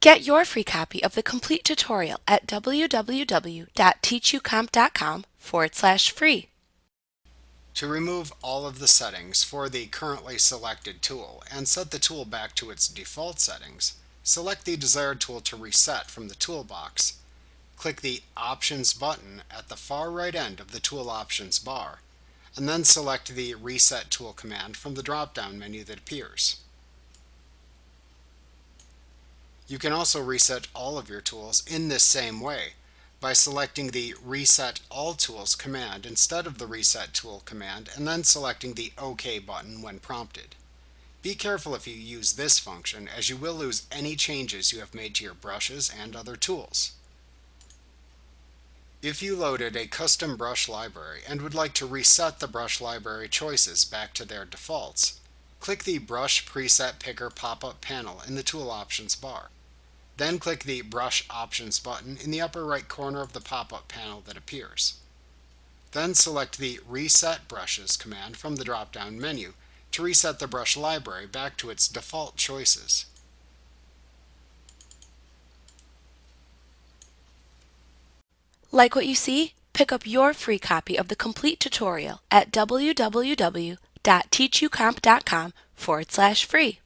Get your free copy of the complete tutorial at www.teachucomp.com/free. To remove all of the settings for the currently selected tool and set the tool back to its default settings, select the desired tool to reset from the toolbox. Click the Options button at the far right end of the Tool Options bar, and then select the Reset Tool command from the drop-down menu that appears. You can also reset all of your tools in this same way by selecting the Reset All Tools command instead of the Reset Tool command and then selecting the OK button when prompted. Be careful if you use this function, as you will lose any changes you have made to your brushes and other tools. If you loaded a custom brush library and would like to reset the brush library choices back to their defaults, click the Brush Preset Picker pop-up panel in the Tool Options bar. Then click the Brush Options button in the upper right corner of the pop-up panel that appears. Then select the Reset Brushes command from the drop-down menu to reset the brush library back to its default choices. Like what you see? Pick up your free copy of the complete tutorial at www.teachucomp.com/free.